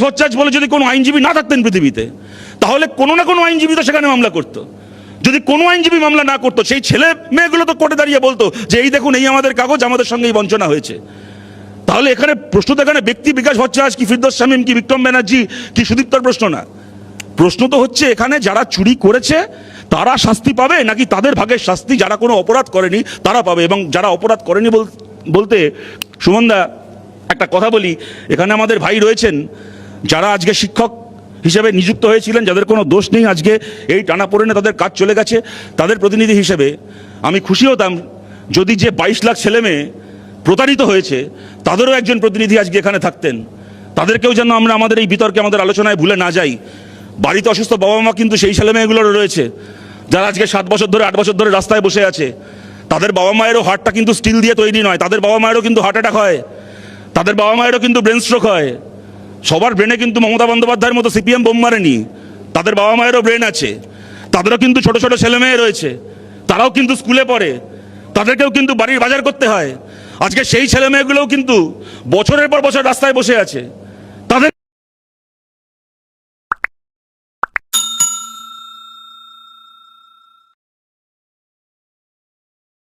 ভট্টাচার্য বলে যদি কোনো আইনজীবী না থাকতেন পৃথিবীতে, তাহলে কোনো না কোনো আইনজীবী তো সেখানে মামলা করতো। যদি কোনো আইনজীবী মামলা না করতো, সেই ছেলে মেয়েগুলো তো কোর্টে দাঁড়িয়ে বলতো যে এই দেখুন, এই আমাদের কাগজ, আমাদের সঙ্গে এই বঞ্চনা হয়েছে। তাহলে এখানে প্রশ্ন তো এখানে ব্যক্তি বিকাশ ভট্টাচার্য কি ফিরদৌস শামীম কি বিক্রম ব্যানার্জি কি সুদীপ্তর প্রশ্ন না। প্রশ্ন তো হচ্ছে এখানে যারা চুরি করেছে তারা শাস্তি পাবে, নাকি তাদের ভাগের শাস্তি যারা কোনো অপরাধ করেনি তারা পাবে। এবং যারা অপরাধ করেনি বলতে সুমনদা একটা কথা বলি, এখানে আমাদের ভাই রয়েছেন যারা আজকে শিক্ষক হিসেবে নিযুক্ত হয়েছিলেন, যাদের কোনো দোষ নেই, আজকে এই টানাপোড়েনে তাদের কাজ চলে গেছে। তাদের প্রতিনিধি হিসেবে আমি খুশি হতাম যদি যে 22 লাখ ছেলে মেয়ে প্রতারিত হয়েছে তাদেরও একজন প্রতিনিধি আজকে এখানে থাকতেন। তাদেরকেও যেন আমরা আমাদের এই বিতর্কে, আমাদের আলোচনায় ভুলে না যাই। বাড়িতে অসুস্থ বাবা মা কিন্তু সেই ছেলে মেয়েগুলোরও রয়েছে, যারা আজকে 7 বছর ধরে 8 বছর ধরে রাস্তায় বসে আছে। তাদের বাবা মায়েরও হার্টটা কিন্তু স্টিল দিয়ে তৈরি নয়, তাদের বাবা মায়েরও কিন্তু হার্ট অ্যাটাক হয়, তাদের বাবা মায়েরও কিন্তু ব্রেন স্ট্রোক হয়। সবার ব্রেনে কিন্তু মমতা বন্দ্যোপাধ্যায়ের মতো সিপিএম বোম মারেনি, তাদের বাবা মায়েরও ব্রেন আছে, তাদেরও কিন্তু ছোট ছোট ছেলে মেয়ে রয়েছে, তারাও কিন্তু স্কুলে পড়ে, তাদেরকেও কিন্তু বাড়ির বাজার করতে হয়। আজকে সেই ছেলে মেয়েগুলোও কিন্তু বছরের পর বছর রাস্তায় বসে আছে।